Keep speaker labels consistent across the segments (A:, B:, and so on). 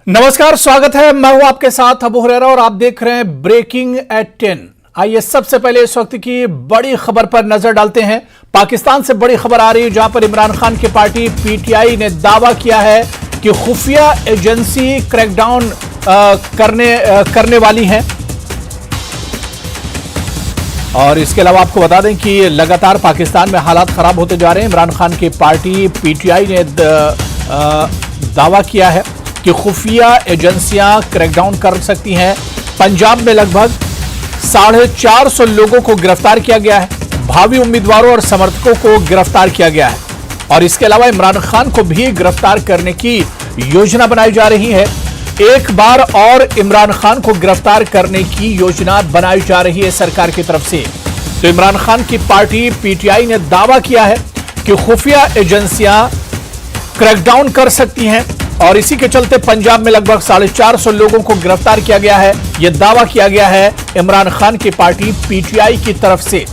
A: नमस्कार, स्वागत है। मैं हूं आपके साथ अबू हुरैरा और आप देख रहे हैं ब्रेकिंग एट 10। आइए सबसे पहले इस वक्त की बड़ी खबर पर नजर डालते हैं। पाकिस्तान से बड़ी खबर आ रही है जहां पर इमरान खान की पार्टी पीटीआई ने दावा किया है कि खुफिया एजेंसी क्रैकडाउन करने वाली है। और इसके अलावा आपको बता दें कि लगातार पाकिस्तान में हालात खराब होते जा रहे हैं। इमरान खान की पार्टी पीटीआई ने दावा किया है कि खुफिया एजेंसियां क्रैकडाउन कर सकती हैं। पंजाब में लगभग 450 लोगों को गिरफ्तार किया गया है। भावी उम्मीदवारों और समर्थकों को गिरफ्तार किया गया है और इसके अलावा इमरान खान को भी गिरफ्तार करने की योजना बनाई जा रही है। एक बार और इमरान खान को गिरफ्तार करने की योजना बनाई जा रही है सरकार की तरफ से। तो इमरान खान की पार्टी पीटीआई ने दावा किया है कि खुफिया एजेंसियां क्रैकडाउन कर सकती हैं और इसी के चलते पंजाब में लगभग 450 लोगों को गिरफ्तार किया गया है। यह दावा किया गया है इमरान खान की पार्टी पीटीआई की तरफ से।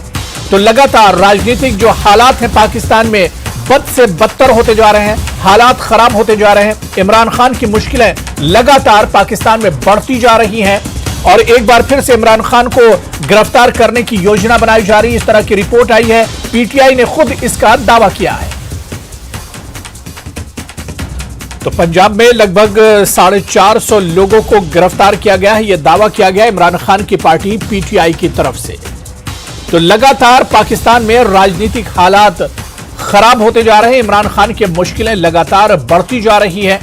A: तो लगातार राजनीतिक जो हालात हैं पाकिस्तान में बद से बदतर होते जा रहे हैं, हालात खराब होते जा रहे हैं। इमरान खान की मुश्किलें लगातार पाकिस्तान में बढ़ती जा रही हैं और एक बार फिर से इमरान खान को गिरफ्तार करने की योजना बनाई जा रही है। इस तरह की रिपोर्ट आई है, पीटीआई ने खुद इसका दावा किया है। तो पंजाब में लगभग 450 लोगों को गिरफ्तार किया गया है। यह दावा किया गया इमरान खान की पार्टी पीटीआई की तरफ से। तो लगातार पाकिस्तान में राजनीतिक हालात खराब होते जा रहे हैं। इमरान खान की मुश्किलें लगातार बढ़ती जा रही हैं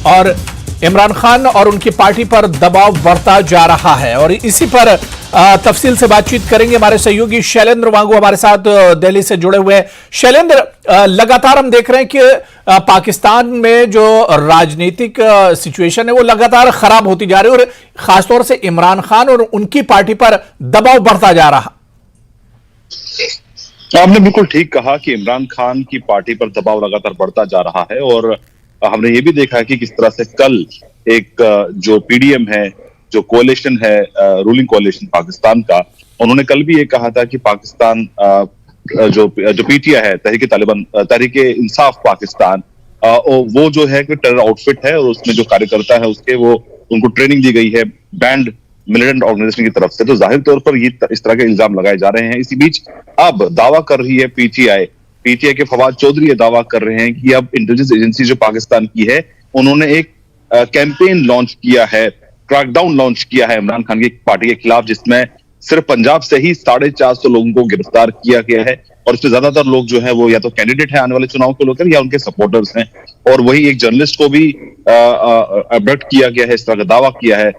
A: और इमरान खान और उनकी पार्टी पर दबाव बढ़ता जा रहा है। और इसी पर तफसील से बातचीत करेंगे हमारे सहयोगी शैलेंद्र वांगू हमारे साथ दिल्ली से जुड़े हुए हैं। शैलेंद्र, लगातार हम देख रहे हैं कि पाकिस्तान में जो राजनीतिक सिचुएशन है वो लगातार खराब होती जा रही है और खासतौर से इमरान खान और उनकी पार्टी पर दबाव बढ़ता जा रहा।
B: आपने बिल्कुल ठीक कहा कि इमरान खान की पार्टी पर दबाव लगातार बढ़ता जा रहा है और हमने ये भी देखा है कि किस तरह से कल एक जो पीडीएम है, जो कोalition है, रूलिंग कोalition पाकिस्तान का, उन्होंने कल भी ये कहा था कि पाकिस्तान जो पीटीआई है, तहरीक इंसाफ पाकिस्तान, वो जो है कि टेरर आउटफिट है और उसमें जो कार्यकर्ता है उसके वो उनको ट्रेनिंग दी गई है बैंड मिलिटेंट ऑर्गेनाइजेशन की तरफ से। तो जाहिर तौर पर ये इस तरह के इल्जाम लगाए जा रहे हैं। इसी बीच अब दावा कर रही है पीटीआई के फवाद चौधरी ये दावा कर रहे हैं कि अब इंटेलिजेंस एजेंसी जो पाकिस्तान की है उन्होंने एक कैंपेन लॉन्च किया है, क्रैकडाउन लॉन्च किया है इमरान खान की पार्टी के खिलाफ, जिसमें सिर्फ पंजाब से ही 450 लोगों को गिरफ्तार किया गया है और इसमें ज्यादातर लोग जो है वो या तो कैंडिडेट है आने वाले चुनाव को लेकर या उनके सपोर्टर्स हैं। और वही एक जर्नलिस्ट को भी अब्डक्ट किया गया है, इस तरह का दावा किया है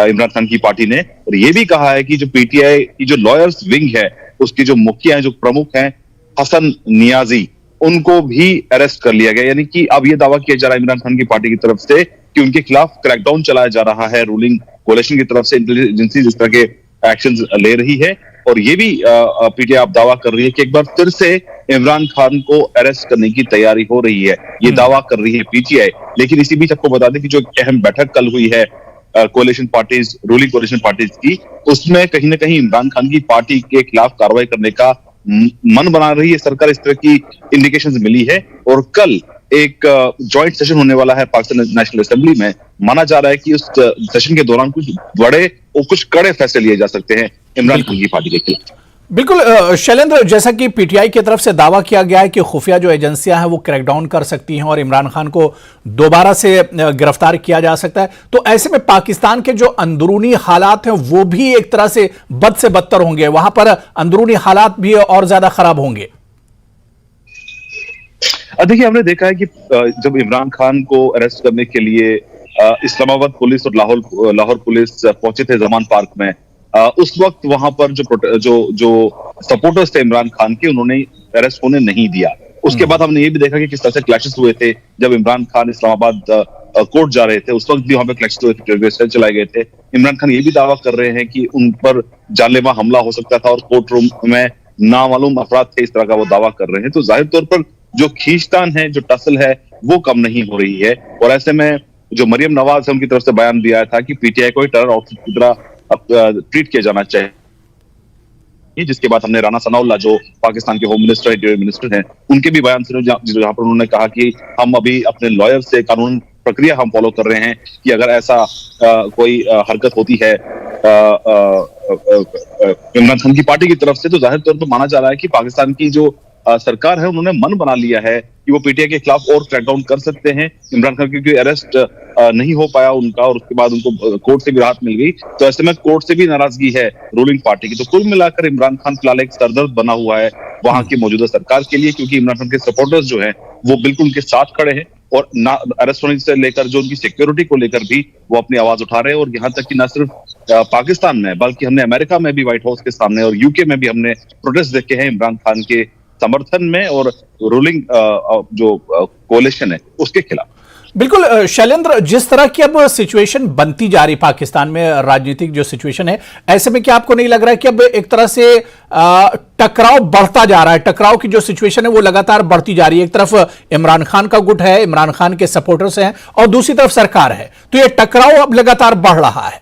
B: इमरान खान की पार्टी ने। और ये भी कहा है कि जो पीटीआई की जो लॉयर्स विंग है उसकी जो मुखिया है, जो प्रमुख हैं हसन नियाजी, उनको भी अरेस्ट कर लिया गया। यानी कि अब ये दावा किया जा रहा है इमरान खान की पार्टी की तरफ से कि उनके खिलाफ क्रैकडाउन चलाया जा रहा है। रूलिंग कोalition की तरफ से इंटेलिजेंस एजेंसी जिस तरह के एक्शंस ले रही है और ये भी पीटीआई अब दावा कर रही है कि एक बार फिर से इमरान खान को अरेस्ट करने की तैयारी हो रही है। ये दावा कर रही है पीटीआई। लेकिन इसी बीच आपको बता दें कि जो अहम बैठक कल हुई है कोalition पार्टीज, रूलिंग कोalition पार्टीज की, उसमें कहीं ना कहीं इमरान खान की पार्टी के खिलाफ कार्रवाई करने का मन बना रही है सरकार, इस तरह की इंडिकेशंस मिली है। और कल एक जॉइंट सेशन होने वाला है पाकिस्तान नेशनल असेंबली में। माना जा रहा है कि उस सेशन के दौरान कुछ बड़े और कुछ कड़े फैसले लिए जा सकते हैं इमरान खान की पार्टी के खिलाफ।
A: बिल्कुल शैलेंद्र, जैसा कि पीटीआई की तरफ से दावा किया गया है कि खुफिया जो एजेंसियां हैं वो क्रैकडाउन कर सकती हैं और इमरान खान को दोबारा से गिरफ्तार किया जा सकता है, तो ऐसे में पाकिस्तान के जो अंदरूनी हालात हैं वो भी एक तरह से बद से बदतर होंगे, वहां पर अंदरूनी हालात भी और ज्यादा खराब होंगे।
B: देखिए, हमने देखा है कि जब इमरान खान को अरेस्ट करने के लिए इस्लामाबाद पुलिस और लाहौर पुलिस पहुंचे थे जमान पार्क में, उस वक्त वहां पर जो सपोर्टर्स थे इमरान खान के, उन्होंने अरेस्ट होने नहीं दिया। उसके बाद हमने ये भी देखा कि किस तरह से क्लैशेस हुए थे जब इमरान खान इस्लामाबाद कोर्ट जा रहे थे, उस वक्त भी वहां पे क्लैशेस हुए थे, चलाए गए थे। इमरान खान ये भी दावा कर रहे हैं कि उन पर जानलेवा हमला हो सकता था और कोर्ट रूम में नामालूम अफराद थे, इस तरह का वो दावा कर रहे हैं। तो जाहिर तौर पर जो खींचतान है, जो टसल है, वो कम नहीं हो रही है। और ऐसे में जो मरियम नवाज है उनकी तरफ से बयान दिया था कि पीटीआई को टेरर आउटफिट की तरह ट्रीट किया जाना चाहिए, जिसके बाद हमने राना सनाउल्लाह जो पाकिस्तान के होम मिनिस्टर हैं, उनके भी बयान सुने जहां पर उन्होंने कहा कि हम अभी अपने लॉयर से, कानून प्रक्रिया हम फॉलो कर रहे हैं कि अगर ऐसा कोई हरकत होती है इमरान खान की पार्टी की तरफ से, तो जाहिर तौर पर माना जा रहा है कि पाकिस्तान की जो सरकार है उन्होंने मन बना लिया है कि वो पीटीआई के खिलाफ और क्रैकडाउन कर सकते हैं। इमरान खान क्योंकि अरेस्ट नहीं हो पाया उनका और उसके बाद उनको कोर्ट से भी राहत मिल गई, तो ऐसे में कोर्ट से भी नाराजगी है रूलिंग पार्टी की। तो कुल मिलाकर इमरान खान फिलहाल एक सरदर्द बना हुआ है वहां की मौजूदा सरकार के लिए, क्योंकि इमरान खान के सपोर्टर्स जो हैं वो बिल्कुल उनके साथ खड़े हैं और ना अरेस्ट होने से लेकर जो उनकी सिक्योरिटी को लेकर भी वो अपनी आवाज उठा रहे हैं। और यहाँ तक कि न सिर्फ पाकिस्तान में बल्कि हमने अमेरिका में भी व्हाइट हाउस के सामने और यूके में भी हमने प्रोटेस्ट देखे हैं इमरान खान के समर्थन में और रूलिंग जो कोalition है उसके खिलाफ।
A: बिल्कुल शैलेंद्र, जिस तरह की अब सिचुएशन बनती जा रही पाकिस्तान में, राजनीतिक जो सिचुएशन है, ऐसे में क्या आपको नहीं लग रहा है कि अब एक तरह से टकराव बढ़ता जा रहा है? टकराव की जो सिचुएशन है वो लगातार बढ़ती जा रही है। एक तरफ इमरान खान का गुट है, इमरान खान के सपोर्टर्स हैं, और दूसरी तरफ सरकार है, तो ये टकराव अब लगातार बढ़ रहा है।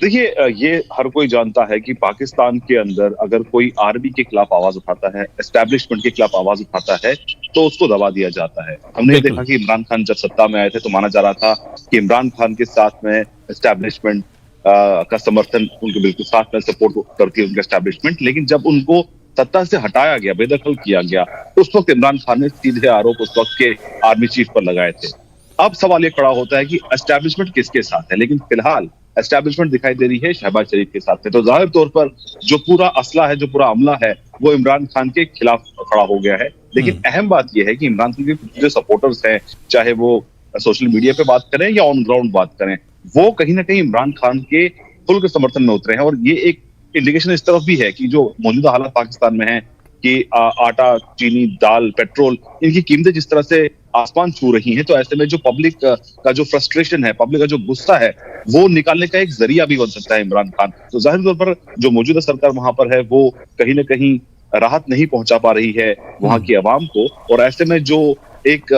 B: देखिए, ये हर कोई जानता है कि पाकिस्तान के अंदर अगर कोई आर्मी के खिलाफ आवाज उठाता है, एस्टैब्लिशमेंट के खिलाफ आवाज उठाता है, तो उसको दबा दिया जाता है। हमने देखा कि इमरान खान जब सत्ता में आए थे तो माना जा रहा था कि इमरान खान के साथ में एस्टैब्लिशमेंट का समर्थन, उनके बिल्कुल साथ में सपोर्ट करती है उनका एस्टैब्लिशमेंट। लेकिन जब उनको सत्ता से हटाया गया, बेदखल किया गया, उस वक्त इमरान खान ने सीधे आरोप उस वक्त के आर्मी चीफ पर लगाए थे। अब सवाल ये खड़ा होता है कि एस्टैब्लिशमेंट किसके साथ है, लेकिन फिलहाल एस्टैब्लिशमेंट दिखाई दे रही है शहबाज शरीफ के साथ में। तो जाहिर तौर पर जो पूरा असला है, जो पूरा अमला है, वो इमरान खान के खिलाफ खड़ा हो गया है। लेकिन अहम बात यह है कि इमरान खान के जो सपोर्टर्स हैं, चाहे वो सोशल मीडिया पे बात करें या ऑन ग्राउंड बात करें, वो कहीं ना कहीं इमरान खान के फुल के समर्थन में उतरे हैं। और ये एक इंडिकेशन इस तरफ भी है कि जो मौजूदा हालात पाकिस्तान में है कि आटा, चीनी, दाल, पेट्रोल, इनकी कीमतें जिस तरह से आसमान छू रही हैं, तो ऐसे में जो पब्लिक का जो फ्रस्ट्रेशन है, पब्लिक का जो गुस्सा है, वो निकालने का एक जरिया भी बन सकता है इमरान खान। तो जाहिर तौर पर जो मौजूदा सरकार वहां पर है वो कहीं ना कहीं राहत नहीं पहुंचा पा रही है वहां की आवाम को। और ऐसे में जो एक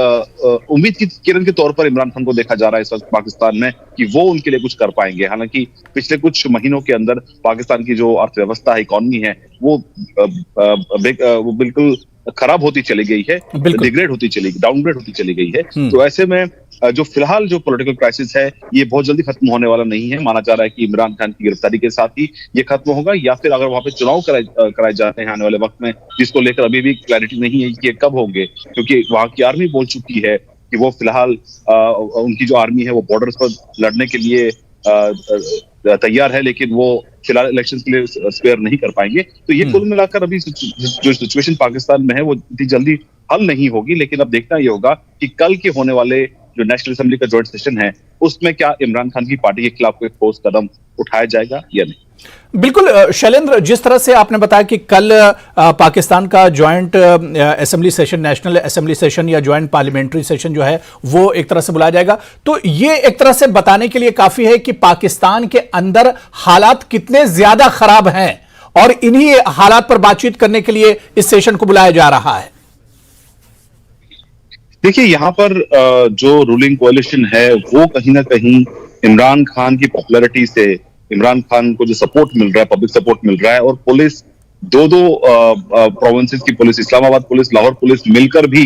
B: उम्मीद की किरण के तौर पर इमरान खान को देखा जा रहा है इस वक्त पाकिस्तान में कि वो उनके लिए कुछ कर पाएंगे। हालांकि पिछले कुछ महीनों के अंदर पाकिस्तान की जो अर्थव्यवस्था है, इकोनॉमी है, वो बिल्कुल खराब होती चली गई है, डिग्रेड होती चली, डाउनग्रेड होती चली गई है। तो ऐसे में जो फिलहाल जो पॉलिटिकल क्राइसिस है ये बहुत जल्दी खत्म होने वाला नहीं है। माना जा रहा है कि इमरान खान की गिरफ्तारी के साथ ही ये खत्म होगा, या फिर अगर वहां पे चुनाव कराए जाते हैं आने वाले वक्त में, जिसको लेकर अभी भी क्लैरिटी नहीं है कि ये कब होंगे, क्योंकि वहां की आर्मी बोल चुकी है कि वो फिलहाल उनकी जो आर्मी है वो बॉर्डर्स पर लड़ने के लिए तैयार है, लेकिन वो फिलहाल इलेक्शन के लिए स्पेयर नहीं कर पाएंगे। तो ये कुल मिलाकर अभी जो सिचुएशन पाकिस्तान में है वो इतनी जल्दी हल नहीं होगी। लेकिन अब देखना ये होगा कि कल के होने वाले जो नेशनल असेंबली का जॉइंट सेशन है उसमें क्या इमरान खान की पार्टी के खिलाफ कोई ठोस कदम उठाया जाएगा या नहीं।
A: बिल्कुल शैलेंद्र, जिस तरह से आपने बताया कि कल पाकिस्तान का joint assembly session, national assembly session या ज्वाइंट पार्लियामेंट्री सेशन जो है वो एक तरह से बुलाया जाएगा, तो ये एक तरह से बताने के लिए काफी है कि पाकिस्तान के अंदर हालात कितने ज्यादा खराब हैं और इन्हीं हालात पर बातचीत करने के लिए इस सेशन को बुलाया जा रहा है।
B: देखिए, यहाँ पर जो रूलिंग कोalition है वो कहीं ना कहीं इमरान खान की पॉपुलैरिटी से, इमरान खान को जो सपोर्ट मिल रहा है, पब्लिक सपोर्ट मिल रहा है, और पुलिस दो प्रोविंसेस की police, Islamabad police, Lahore police मिलकर भी,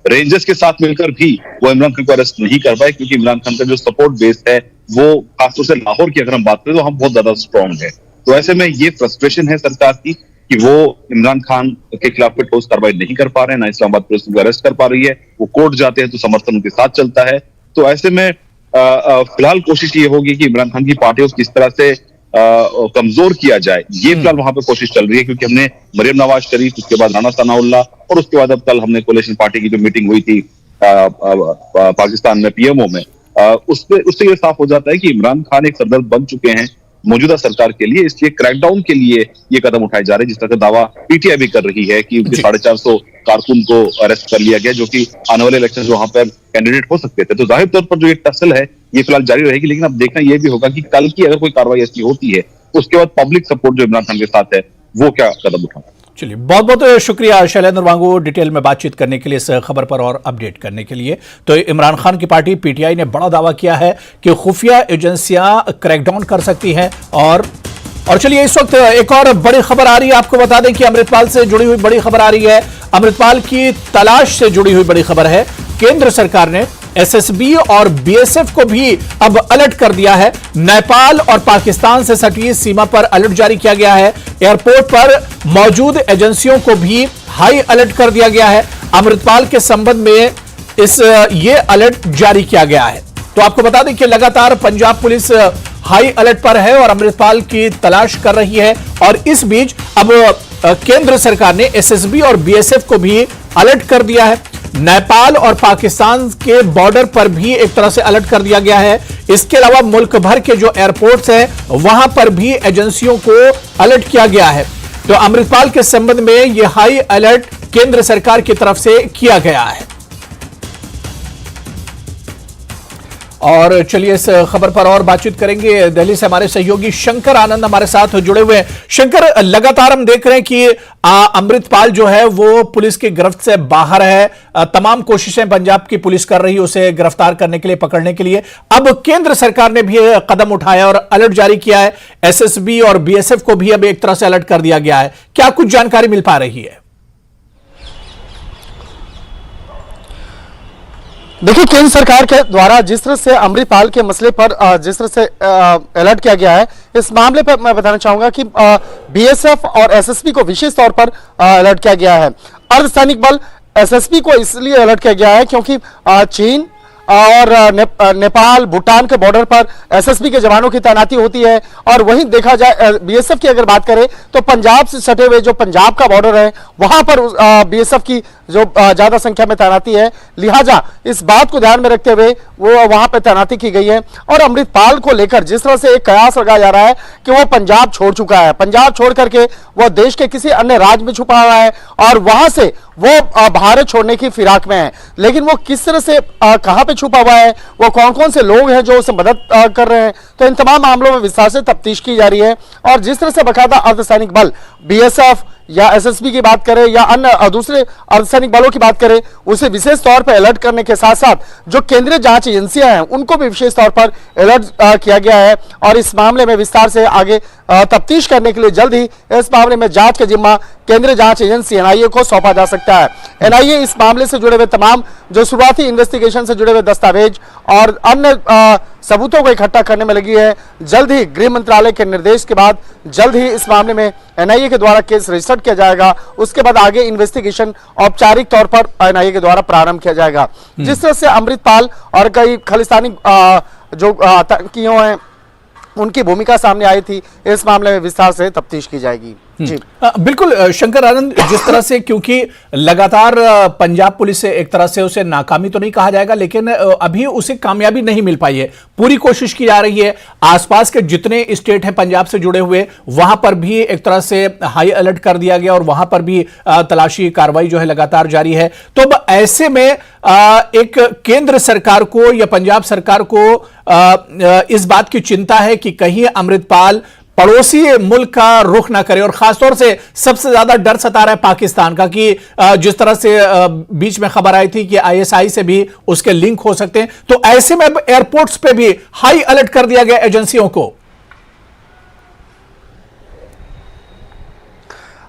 B: रेंजर्स के साथ मिलकर भी वो इमरान खान को अरेस्ट नहीं कर पाए, क्योंकि इमरान खान का जो सपोर्ट बेस है वो खासतौर से लाहौर की अगर हम बात करें तो हम बहुत ज्यादा स्ट्रॉन्ग है। तो ऐसे में ये फ्रस्ट्रेशन है सरकार की कि वो इमरान खान के खिलाफ कोई ठोस कार्रवाई नहीं कर पा रहे हैं, ना इस्लामाबाद पुलिस उनको अरेस्ट कर पा रही है, वो कोर्ट जाते हैं तो समर्थन उनके साथ चलता है। तो ऐसे में फिलहाल कोशिश ये होगी कि इमरान खान की पार्टी को किस तरह से कमजोर किया जाए, ये फिलहाल वहां पे कोशिश चल रही है। क्योंकि हमने मरियम नवाज शरीफ, उसके बाद राना सनाउल्लाह, और उसके बाद अब कल हमने कोalition पार्टी की जो मीटिंग हुई थी पाकिस्तान में पीएमओ में, उससे ये साफ हो जाता है कि इमरान खान एक सरदर्द बन चुके हैं मौजूदा सरकार के लिए। इसलिए क्रैकडाउन के लिए ये कदम उठाए जा रहे हैं, जिस तरह का दावा पीटीआई भी कर रही है कि उनके 450 कारकुन को अरेस्ट कर लिया गया, जो कि आने वाले इलेक्शन वहां पर कैंडिडेट हो सकते थे। तो जाहिर तौर पर जो ये टसल है ये फिलहाल जारी रहेगी। लेकिन अब देखना यह भी होगा कि कल की अगर कोई कार्रवाई ऐसी होती है उसके बाद पब्लिक सपोर्ट जो इमरान खान के साथ है वो क्या कदम उठाए।
A: चलिए, बहुत बहुत शुक्रिया शैलेंद्र वांगू डिटेल में बातचीत करने के लिए, इस खबर पर और अपडेट करने के लिए। तो इमरान खान की पार्टी पीटीआई ने बड़ा दावा किया है कि खुफिया एजेंसियां क्रैकडाउन कर सकती हैं। और चलिए, इस वक्त एक और बड़ी खबर आ रही है, आपको बता दें कि अमृतपाल से जुड़ी हुई बड़ी खबर आ रही है। अमृतपाल की तलाश से जुड़ी हुई बड़ी खबर है केंद्र सरकार ने एसएसबी और बीएसएफ को भी अब अलर्ट कर दिया है। नेपाल और पाकिस्तान से सटी सीमा पर अलर्ट जारी किया गया है। एयरपोर्ट पर मौजूद एजेंसियों को भी हाई अलर्ट कर दिया गया है। अमृतपाल के संबंध में ये अलर्ट जारी किया गया है। तो आपको बता दें कि लगातार पंजाब पुलिस हाई अलर्ट पर है और अमृतपाल की तलाश कर रही है। और इस बीच अब केंद्र सरकार ने एसएसबी और बीएसएफ को भी अलर्ट कर दिया है। नेपाल और पाकिस्तान के बॉर्डर पर भी एक तरह से अलर्ट कर दिया गया है। इसके अलावा मुल्क भर के जो एयरपोर्ट्स हैं वहां पर भी एजेंसियों को अलर्ट किया गया है। तो अमृतपाल के संबंध में यह हाई अलर्ट केंद्र सरकार की तरफ से किया गया है। और चलिए इस खबर पर और बातचीत करेंगे। दिल्ली से हमारे सहयोगी शंकर आनंद हमारे साथ जुड़े हुए हैं। शंकर, लगातार हम देख रहे हैं कि अमृतपाल जो है वो पुलिस की गिरफ्त से बाहर है। तमाम कोशिशें पंजाब की पुलिस कर रही है उसे गिरफ्तार करने के लिए, पकड़ने के लिए। अब केंद्र सरकार ने भी कदम उठाया और अलर्ट जारी किया है। एसएसबी और बीएसएफ को भी अब एक तरह से अलर्ट कर दिया गया है। क्या कुछ जानकारी मिल पा रही है?
C: देखिए, केंद्र सरकार के द्वारा जिस तरह से अमृतपाल के मसले पर जिस तरह से अलर्ट किया गया है, इस मामले पर मैं बताना चाहूंगा कि बीएसएफ और एसएसबी को विशेष तौर पर अलर्ट किया गया है। अर्धसैनिक बल एसएसबी को इसलिए अलर्ट किया गया है क्योंकि चीन और नेपाल, भूटान के बॉर्डर पर एसएसबी के जवानों की तैनाती होती है। और वहीं देखा जाए बीएसएफ की अगर बात करें तो पंजाब से सटे हुए जो पंजाब का बॉर्डर है वहां पर बीएसएफ की जो ज्यादा संख्या में तैनाती है, लिहाजा इस बात को ध्यान में रखते हुए वो वहां पर तैनाती की गई है। और अमृतपाल को लेकर जिस तरह से एक कयास लगाया जा रहा है कि वो पंजाब छोड़ चुका है, पंजाब छोड़ करके वो देश के किसी अन्य राज्य में छुपा हुआ है और वहां से वो भारत छोड़ने की फिराक में है। लेकिन वो किस तरह से कहां पे छुपा हुआ है, वो कौन कौन से लोग हैं जो उसे मदद कर रहे हैं, तो इन तमाम मामलों में विस्तार से तफ्तीश की जा रही है। और जिस तरह से बकायदा अर्धसैनिक बल बीएसएफ या एसएसबी की बात करें या अन्य दूसरे अर्धसैनिक बलों की बात करें, उसे विशेष तौर पर अलर्ट करने के साथ साथ जो केंद्रीय जांच एजेंसियां हैं उनको भी विशेष तौर पर अलर्ट किया गया है। और इस मामले में विस्तार से आगे तफ्तीश करने के लिए जल्द ही इस मामले में जांच का जिम्मा केंद्रीय जांच एजेंसी एनआईए को सौंपा जा सकता है। एनआईए इस मामले से जुड़े हुए तमाम जो शुरुआती इन्वेस्टिगेशन से जुड़े हुए दस्तावेज और अन्य सबूतों को इकट्ठा करने में लगी है। जल्द ही गृह मंत्रालय के निर्देश के बाद जल्द ही इस मामले में एनआईए के द्वारा केस रजिस्टर किया जाएगा। उसके बाद आगे इन्वेस्टिगेशन औपचारिक तौर पर एनआईए के द्वारा प्रारंभ किया जाएगा। जिस तरह से अमृतपाल और कई खालिस्तानी जो आतंकियों हैं उनकी भूमिका सामने आई थी, इस मामले में विस्तार से तफ्तीश की जाएगी। जी
A: बिल्कुल शंकर आनंद, जिस तरह से क्योंकि लगातार पंजाब पुलिस से एक तरह से उसे नाकामी तो नहीं कहा जाएगा लेकिन अभी उसे कामयाबी नहीं मिल पाई है, पूरी कोशिश की जा रही है। आसपास के जितने स्टेट हैं पंजाब से जुड़े हुए वहां पर भी एक तरह से हाई अलर्ट कर दिया गया और वहां पर भी तलाशी कार्रवाई जो है लगातार जारी है। तो अब ऐसे में एक केंद्र सरकार को या पंजाब सरकार को इस बात की चिंता है कि कहीं अमृतपाल पड़ोसी मुल्क का रुख ना करे और खासतौर से सबसे ज्यादा डर सता रहा है पाकिस्तान का कि जिस तरह से बीच में खबर आई थी कि आईएसआई से भी उसके लिंक हो सकते हैं। तो ऐसे में अब एयरपोर्ट्स पे भी हाई अलर्ट कर दिया गया एजेंसियों को।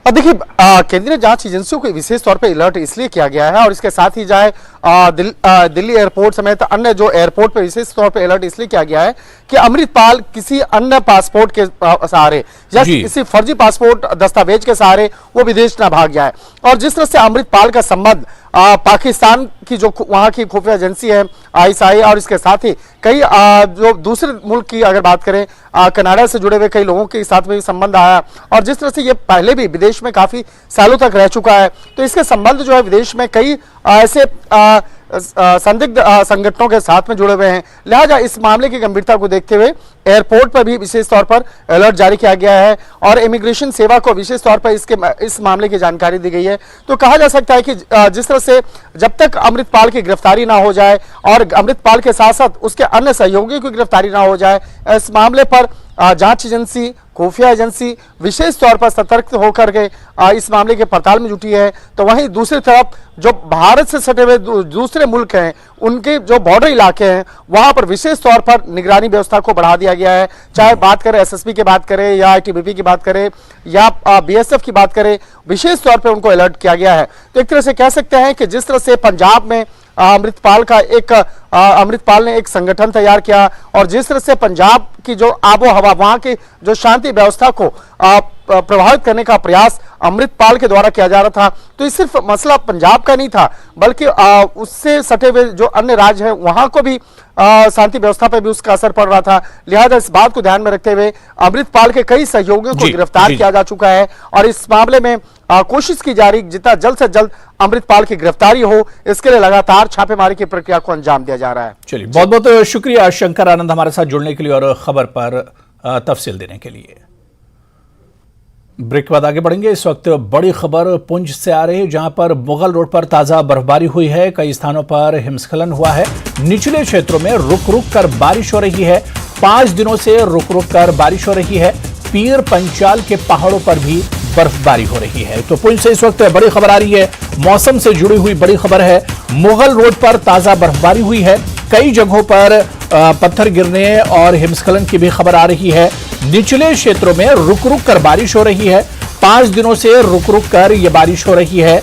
C: अब देखिए, केंद्रीय जांच एजेंसियों को विशेष तौर पर अलर्ट इसलिए किया गया है और इसके साथ ही जाए दिल्ली एयरपोर्ट समेत अन्य जो एयरपोर्ट पर विशेष तौर पर अलर्ट इसलिए किया गया है कि अमृतपाल किसी अन्य पासपोर्ट के सहारे या किसी फर्जी पासपोर्ट दस्तावेज के सहारे वो विदेश ना भाग जाए। और जिस तरह से अमृतपाल का संबंध पाकिस्तान की जो वहां की खुफिया एजेंसी है आईएसआई और इसके साथ ही कई जो दूसरे मुल्क की अगर बात करें कनाडा से जुड़े हुए कई लोगों के साथ में संबंध आया और जिस तरह से ये पहले भी विदेश में काफी सालों तक रह चुका है, तो इसके संबंध जो है विदेश में कई ऐसे संदिग्ध संगठनों के साथ में जुड़े हुए हैं। लिहाजा इस मामले की गंभीरता को देखते हुए एयरपोर्ट पर भी विशेष तौर पर अलर्ट जारी किया गया है और इमिग्रेशन सेवा को विशेष तौर पर इस मामले की जानकारी दी गई है। तो कहा जा सकता है कि जिस तरह से जब तक अमृतपाल की गिरफ्तारी ना हो जाए और अमृतपाल के साथ साथ उसके अन्य सहयोगियों की गिरफ्तारी ना हो जाए, इस मामले पर जांच एजेंसी, खुफिया एजेंसी विशेष तौर पर सतर्क होकर के इस मामले के पड़ताल में जुटी है। तो वहीं दूसरी तरफ जो भारत से सटे हुए दूसरे मुल्क हैं उनके जो बॉर्डर इलाके हैं वहां पर विशेष तौर पर निगरानी व्यवस्था को बढ़ा दिया गया है। चाहे बात करें एसएसबी की बात करें या आईटीबीपी की बात करें या बीएसएफ की बात करें, विशेष तौर पर उनको अलर्ट किया गया है। तो एक तरह से कह सकते हैं कि जिस तरह से पंजाब में अमृतपाल का एक अमृतपाल ने एक संगठन तैयार किया और जिस तरह से पंजाब की जो आबो हवा, वहां की जो शांति व्यवस्था को प्रभावित करने का प्रयास अमृतपाल के द्वारा किया जा रहा था, तो ये सिर्फ मसला पंजाब का नहीं था, बल्कि उससे सटे हुए जो अन्य राज्य हैं वहां को भी शांति व्यवस्था पर भी उसका असर पड़ रहा था। लिहाजा इस बात को ध्यान में रखते हुए अमृतपाल के कई सहयोगियों को गिरफ्तार किया जा चुका है और इस मामले में कोशिश की जा रही जितना जल्द से जल्द अमृतपाल की गिरफ्तारी हो, इसके लिए लगातार छापेमारी की प्रक्रिया को अंजाम दिया जा रहा है।
A: चलिए, बहुत बहुत शुक्रिया शंकर आनंद हमारे साथ जुड़ने के लिए और खबर पर तफसील देने के लिए। ब्रेक के बाद आगे बढ़ेंगे। इस वक्त बड़ी खबर पुंछ से आ रही है, जहां पर मुगल रोड पर ताजा बर्फबारी हुई है। कई स्थानों पर हिमस्खलन हुआ है। निचले क्षेत्रों में रुक रुक कर बारिश हो रही है। 5 दिनों से रुक रुक कर बारिश हो रही है। पीर पंचाल के पहाड़ों पर भी बर्फबारी हो रही है। तो पुंछ से इस वक्त बड़ी खबर आ रही है, मौसम से जुड़ी हुई बड़ी खबर है। मुगल रोड पर ताजा बर्फबारी हुई है। कई जगहों पर पत्थर गिरने और हिमस्खलन की भी खबर आ रही है। निचले क्षेत्रों में रुक रुक कर बारिश हो रही है। 5 दिनों से रुक रुक कर यह बारिश हो रही है।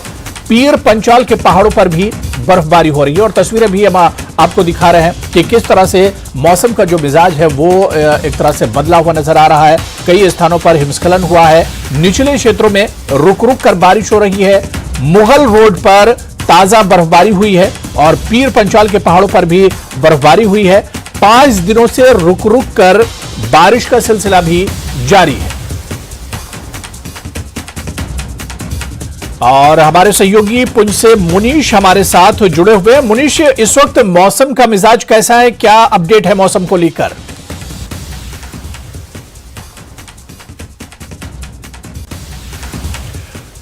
A: पीर पंचाल के पहाड़ों पर भी बर्फबारी हो रही है और तस्वीरें भी हम आपको दिखा रहे हैं कि किस तरह से मौसम का जो मिजाज है वो एक तरह से बदला हुआ नजर आ रहा है। कई स्थानों पर हिमस्खलन हुआ है। निचले क्षेत्रों में रुक रुक कर बारिश हो रही है। मुगल रोड पर ताजा बर्फबारी हुई है और पीर पंचाल के पहाड़ों पर भी बर्फबारी हुई है। 5 दिनों से रुक रुक कर बारिश का सिलसिला भी जारी है। और हमारे सहयोगी पुंछ से मुनीश हमारे साथ जुड़े हुए हैं। मुनीश, इस वक्त मौसम का मिजाज कैसा है, क्या अपडेट है मौसम को लेकर?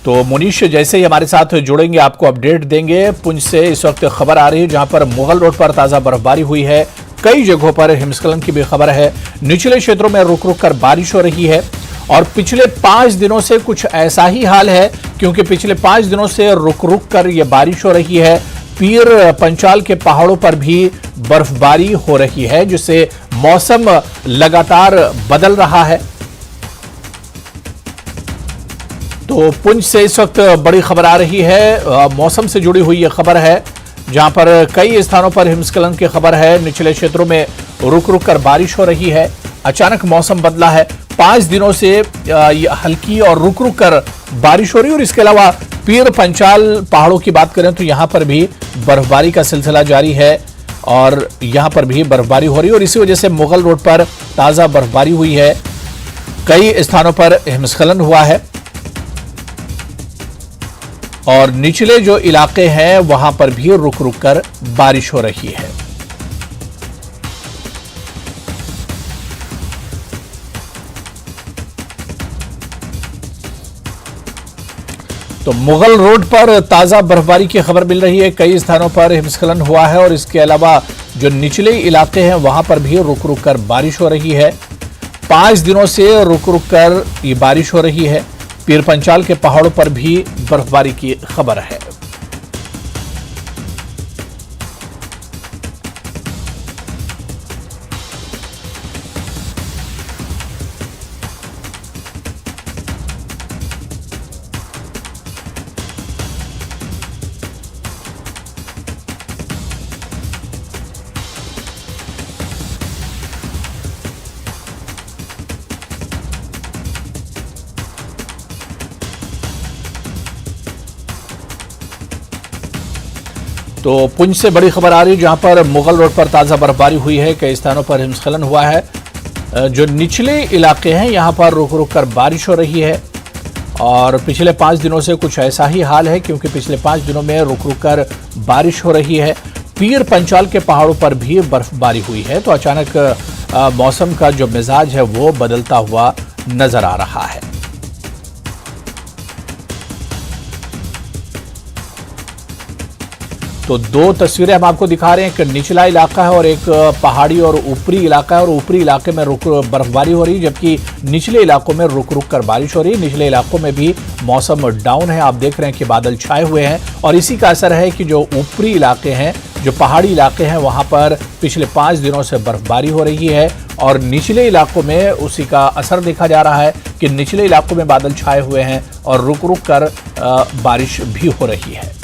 A: तो मुनीश जैसे ही हमारे साथ जुड़ेंगे आपको अपडेट देंगे। पुंछ से इस वक्त खबर आ रही है, जहां पर मुगल रोड पर ताजा बर्फबारी हुई है। कई जगहों पर हिमस्खलन की भी खबर है। निचले क्षेत्रों में रुक रुक कर बारिश हो रही है और पिछले 5 दिनों से कुछ ऐसा ही हाल है, क्योंकि पिछले 5 दिनों से रुक रुक कर यह बारिश हो रही है। पीर पंचाल के पहाड़ों पर भी बर्फबारी हो रही है, जिससे मौसम लगातार बदल रहा है। तो पुंछ से इस वक्त बड़ी खबर आ रही है, मौसम से जुड़ी हुई यह खबर है, जहां पर कई स्थानों पर हिमस्खलन की खबर है। निचले क्षेत्रों में रुक रुक कर बारिश हो रही है। अचानक मौसम बदला है। 5 दिनों से हल्की और रुक रुक कर बारिश हो रही है और इसके अलावा पीर पंचाल पहाड़ों की बात करें तो यहां पर भी बर्फबारी का सिलसिला जारी है और यहां पर भी बर्फबारी हो रही है और इसी वजह से मुगल रोड पर ताजा बर्फबारी हुई है। कई स्थानों पर हिमस्खलन हुआ है और निचले जो इलाके हैं वहां पर भी रुक रुक कर बारिश हो रही है। तो मुगल रोड पर ताजा बर्फबारी की खबर मिल रही है। कई स्थानों पर हिमस्खलन हुआ है और इसके अलावा जो निचले इलाके हैं वहां पर भी रुक रुक कर बारिश हो रही है। 5 दिनों से रुक रुक कर ये बारिश हो रही है। पीर पंचाल के पहाड़ों पर भी बर्फबारी की खबर है। तो पुंछ से बड़ी खबर आ रही है, जहां पर मुगल रोड पर ताजा बर्फबारी हुई है। कई स्थानों पर हिमस्खलन हुआ है। जो निचले इलाके हैं यहां पर रुक रुक कर बारिश हो रही है और पिछले 5 दिनों से कुछ ऐसा ही हाल है, क्योंकि पिछले 5 दिनों में रुक रुक कर बारिश हो रही है। पीर पंचाल के पहाड़ों पर भी बर्फबारी हुई है। तो अचानक मौसम का जो मिजाज है वो बदलता हुआ नजर आ रहा है। तो 2 तस्वीरें हम आपको दिखा रहे हैं, एक निचला इलाका है और एक पहाड़ी और ऊपरी इलाका है। और ऊपरी इलाके में बर्फबारी हो रही है, जबकि निचले इलाकों में रुक रुक कर बारिश हो रही है। निचले इलाकों में भी मौसम डाउन है। आप देख रहे हैं कि बादल छाए हुए हैं और इसी का असर है कि जो ऊपरी इलाके हैं, जो पहाड़ी इलाके हैं, वहां पर पिछले 5 दिनों से बर्फबारी हो रही है और निचले इलाकों में उसी का असर देखा जा रहा है कि निचले इलाकों में बादल छाए हुए हैं और रुक रुक कर बारिश भी हो रही है।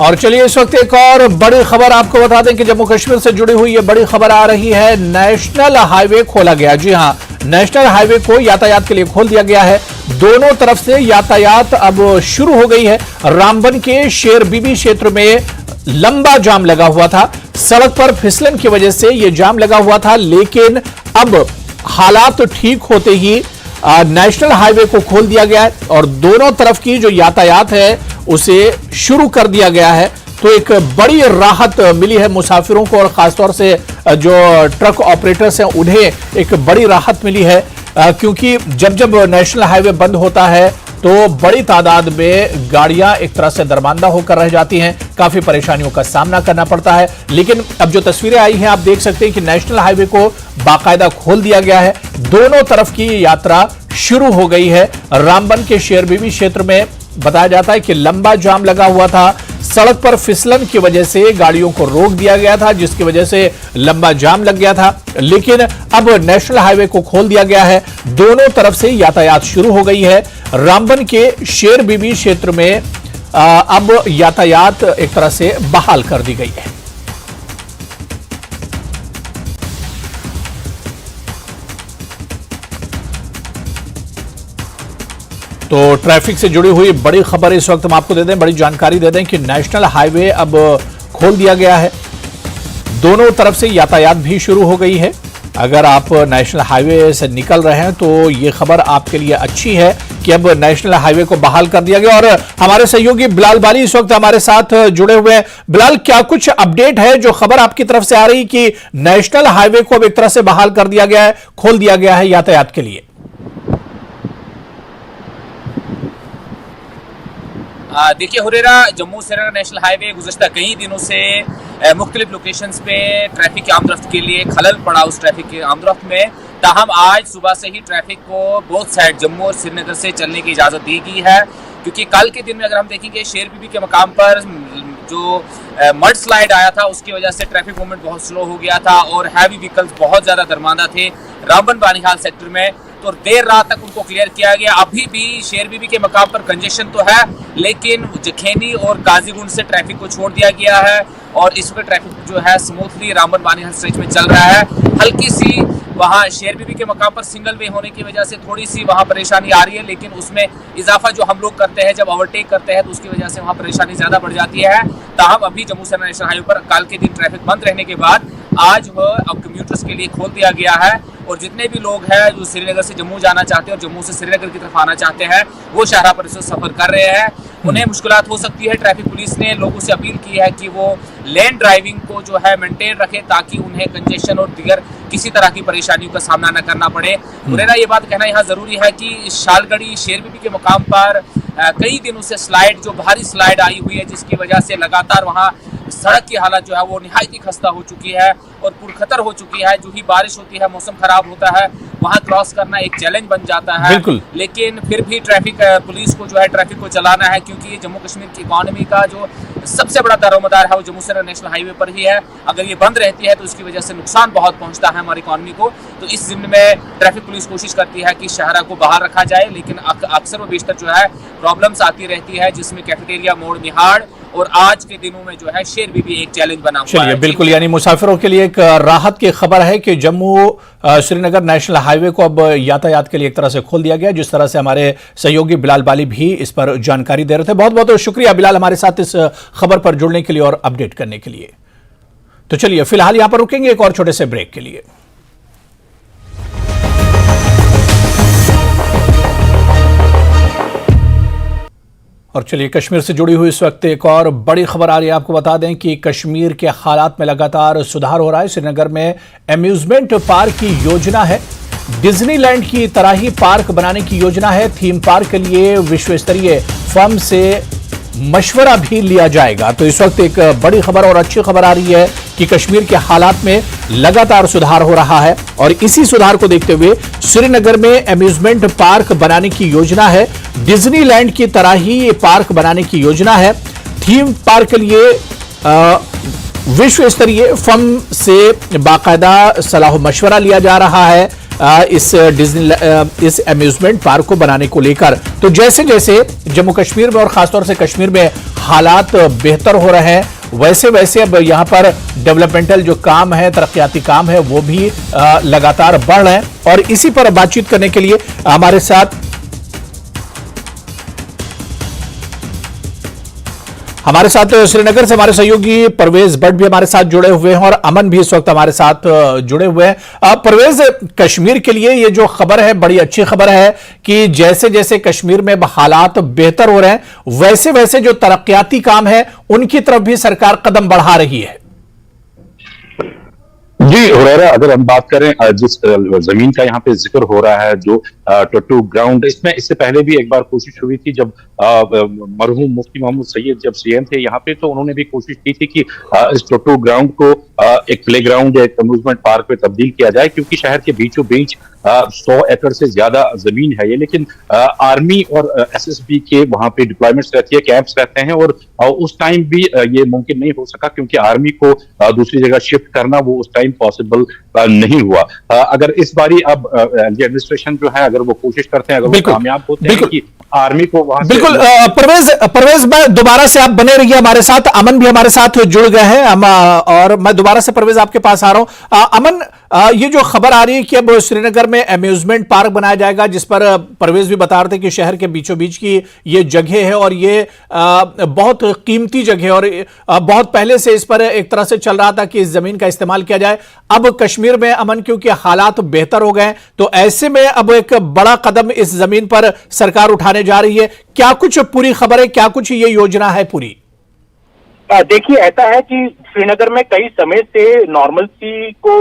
A: और चलिए इस वक्त एक और बड़ी खबर आपको बता दें कि जम्मू कश्मीर से जुड़ी हुई ये बड़ी खबर आ रही है। नेशनल हाईवे खोला गया। जी हां, नेशनल हाईवे को यातायात के लिए खोल दिया गया है। दोनों तरफ से यातायात अब शुरू हो गई है। रामबन के शेर बीबी क्षेत्र में लंबा जाम लगा हुआ था। सड़क पर फिसलन की वजह से यह जाम लगा हुआ था, लेकिन अब हालात ठीक होते ही नेशनल हाईवे को खोल दिया गया है और दोनों तरफ की जो यातायात है उसे शुरू कर दिया गया है। तो एक बड़ी राहत मिली है मुसाफिरों को और खासतौर से जो ट्रक ऑपरेटर्स हैं उन्हें एक बड़ी राहत मिली है, क्योंकि जब जब नेशनल हाईवे बंद होता है तो बड़ी तादाद में गाड़ियां एक तरह से दरमांदा होकर रह जाती हैं, काफी परेशानियों का सामना करना पड़ता है। लेकिन अब जो तस्वीरें आई हैं आप देख सकते हैं कि नेशनल हाईवे को बाकायदा खोल दिया गया है। दोनों तरफ की यात्रा शुरू हो गई है। रामबन के शेर बीबी क्षेत्र में बताया जाता है कि लंबा जाम लगा हुआ था। सड़क पर फिसलन की वजह से गाड़ियों को रोक दिया गया था, जिसकी वजह से लंबा जाम लग गया था। लेकिन अब नेशनल हाईवे को खोल दिया गया है। दोनों तरफ से यातायात शुरू हो गई है। रामबन के शेर बीबी क्षेत्र में अब यातायात एक तरह से बहाल कर दी गई है। तो ट्रैफिक से जुड़ी हुई बड़ी खबर इस वक्त हम आपको दे दें, बड़ी जानकारी दे दें कि नेशनल हाईवे अब खोल दिया गया है। दोनों तरफ से यातायात भी शुरू हो गई है। अगर आप नेशनल हाईवे से निकल रहे हैं तो ये खबर आपके लिए अच्छी है कि अब नेशनल हाईवे को बहाल कर दिया गया। और हमारे सहयोगी बिलाल बाली इस वक्त हमारे साथ जुड़े हुए हैं। बिलाल, क्या कुछ अपडेट है जो खबर आपकी तरफ से आ रही कि नेशनल हाईवे को अब एक तरह से बहाल कर दिया गया है, खोल दिया गया है यातायात के लिए?
D: देखिए हुरेरा, जम्मू श्रीनगर नेशनल हाईवे गुज़श्ता कई दिनों से मुख्तलिफ लोकेशंस पे ट्रैफिक की आमदरफ्त के लिए खलल पड़ा उस ट्रैफिक की आमदरफ्त में। ताहम आज सुबह से ही ट्रैफिक को बोथ साइड जम्मू और श्रीनगर से चलने की इजाज़त दी गई है, क्योंकि कल के दिन में अगर हम देखेंगे शेर बीबी के मकाम पर जो मड स्लाइड आया था उसकी वजह से ट्रैफिक मूवमेंट बहुत स्लो हो गया था और हैवी व्हीकल्स बहुत ज़्यादा दरमांदा थे रामबन बानीहाल सेक्टर में। तो देर रात तक उनको क्लियर किया गया। अभी भी शेर बीबी के मकाम पर कंजेशन तो है, लेकिन जखेनी और काजीगुंड से ट्रैफिक को छोड़ दिया गया है और इस वक्त ट्रैफिक जो है स्मूथली रामबन बानीहाल स्ट्रेच में चल रहा है। हल्की सी वहाँ शेर बीबी के मकाम पर सिंगल वे होने की वजह से थोड़ी सी वहाँ परेशानी आ रही है, लेकिन उसमें इजाफा जो हम लोग करते हैं जब ओवरटेक करते हैं तो उसकी वजह से वहाँ परेशानी ज़्यादा बढ़ जाती है। ताहम अभी जम्मू श्रीनगर नेशनल हाईवे पर कल के दिन ट्रैफिक बंद रहने के बाद आज वह अब कम्यूटर्स के लिए खोल दिया गया है और जितने भी लोग हैं जो श्रीनगर से जम्मू जाना चाहते हैं और जम्मू से श्रीनगर की तरफ आना चाहते हैं वो शाहरा पर इस सफ़र कर रहे हैं। उन्हें मुश्किलात हो सकती है। ट्रैफिक पुलिस ने लोगों से अपील की है कि वो लेन ड्राइविंग को जो है मेंटेन रखें ताकि उन्हें कंजेशन और दीगर किसी तरह की परेशानियों का सामना न करना पड़े। मुरेना ये बात कहना यहाँ ज़रूरी है कि शालगढ़ी शेर बीबी के मकाम पर कई दिनों से स्लाइड जो भारी स्लाइड आई हुई है, जिसकी वजह से लगातार वहाँ सड़क की हालत जो है वो निहायत ही खस्ता हो चुकी है और पुरखतर हो चुकी है। जो ही बारिश होती है, मौसम खराब होता है, वहाँ क्रॉस करना एक चैलेंज बन जाता है। लेकिन फिर भी ट्रैफिक पुलिस को जो है ट्रैफिक को चलाना है, क्योंकि ये जम्मू कश्मीर की इकॉनमी का जो सबसे बड़ा दारोमदार है वो जम्मू श्रीनगर नेशनल हाईवे पर ही है। अगर ये बंद रहती है तो उसकी वजह से नुकसान बहुत पहुँचता है हमारी इकॉनमी को। तो इस जिम्मे में ट्रैफिक पुलिस कोशिश करती है कि शहरा को बाहर रखा जाए, लेकिन अक्सर व बेशतर जो है प्रॉब्लम्स आती रहती है, जिसमें कैफेटेरिया मोड़ निहाड़ और आज के दिनों में जो है शेर बीबी एक चैलेंज बना हुआ है।
A: चलिए, बिल्कुल, यानी मुसाफिरों के लिए एक राहत की खबर है कि जम्मू श्रीनगर नेशनल हाईवे को अब यातायात के लिए एक तरह से खोल दिया गया, जिस तरह से हमारे सहयोगी बिलाल बाली भी इस पर जानकारी दे रहे थे। बहुत बहुत शुक्रिया बिलाल हमारे साथ इस खबर पर जुड़ने के लिए और अपडेट करने के लिए। तो चलिए फिलहाल यहां पर रुकेंगे एक और छोटे से ब्रेक के लिए। और चलिए कश्मीर से जुड़ी हुई इस वक्त एक और बड़ी खबर आ रही है। आपको बता दें कि कश्मीर के हालात में लगातार सुधार हो रहा है। श्रीनगर में अम्यूजमेंट पार्क की योजना है। डिज्नीलैंड की तरह ही पार्क बनाने की योजना है। थीम पार्क के लिए विश्व स्तरीय फर्म से मशवरा भी लिया जाएगा। तो इस वक्त एक बड़ी खबर और अच्छी खबर आ रही है कि कश्मीर के हालात में लगातार सुधार हो रहा है और इसी सुधार को देखते हुए श्रीनगर में अम्यूजमेंट पार्क बनाने की योजना है। डिज्नीलैंड की तरह ही ये पार्क बनाने की योजना है। थीम पार्क के लिए विश्व स्तरीय फर्म से बाकायदा सलाह मशवरा लिया जा रहा है इस अम्यूजमेंट पार्क को बनाने को लेकर। तो जैसे जैसे जम्मू कश्मीर में और खासतौर से कश्मीर में हालात बेहतर हो रहे हैं, वैसे वैसे अब यहाँ पर डेवलपमेंटल जो काम है, तरक्याती काम है, वो भी लगातार बढ़ रहे हैं। और इसी पर बातचीत करने के लिए हमारे साथ श्रीनगर से हमारे सहयोगी परवेज भट्ट भी हमारे साथ जुड़े हुए हैं और अमन भी इस वक्त हमारे साथ जुड़े हुए हैं। परवेज, कश्मीर के लिए ये जो खबर है बड़ी अच्छी खबर है कि जैसे जैसे कश्मीर में हालात बेहतर हो रहे हैं, वैसे वैसे जो तरक्याती काम है उनकी तरफ भी सरकार कदम बढ़ा रही है।
E: जी हुरैरा, अगर हम बात करें जिस जमीन का यहाँ पे जिक्र हो रहा है, जो टट्टू ग्राउंड, इससे पहले भी एक बार कोशिश हुई थी जब मरहूम मुफ्ती मोहम्मद सैयद जब सीएम थे यहाँ पे, तो उन्होंने भी कोशिश की थी कि इस टट्टू ग्राउंड को एक प्ले ग्राउंड, एक अम्यूजमेंट पार्क में तब्दील किया जाए, क्योंकि शहर के बीचों बीच 100 एकड़ से ज्यादा जमीन है ये। लेकिन आर्मी और एसएसबी के वहां पे डिप्लॉयमेंट्स रहती है, कैंप्स रहते हैं, और उस टाइम भी ये मुमकिन नहीं हो सका, क्योंकि आर्मी को दूसरी जगह शिफ्ट करना वो उस टाइम पॉसिबल नहीं हुआ। अगर इस बारी अब एडमिनिस्ट्रेशन जो है, अगर वो कोशिश करते हैं, अगर वो कामयाब होते हैं कि आर्मी को वहां
A: बिल्कुल परवेज दोबारा से आप बने रहिए हमारे साथ। अमन भी हमारे साथ जुड़ गए हैं और मैं दोबारा से परवेज आपके पास आ रहा हूं। अमन, ये जो खबर आ रही है कि अब श्रीनगर में अम्यूजमेंट पार्क बनाया जाएगा, जिस पर परवेज भी बता रहे थे कि शहर के बीचों बीच की ये जगह है और ये बहुत कीमती जगह है और बहुत पहले से इस पर एक तरह से चल रहा था कि इस जमीन का इस्तेमाल किया जाए। अब कश्मीर में अमन, क्योंकि हालात बेहतर हो गए, तो ऐसे में अब एक बड़ा कदम इस जमीन पर सरकार उठाने जा रही है। क्या कुछ पूरी खबर है, क्या कुछ ये योजना है पूरी?
F: देखिए, ऐसा है कि श्रीनगर में कई समय से नॉर्मलसी को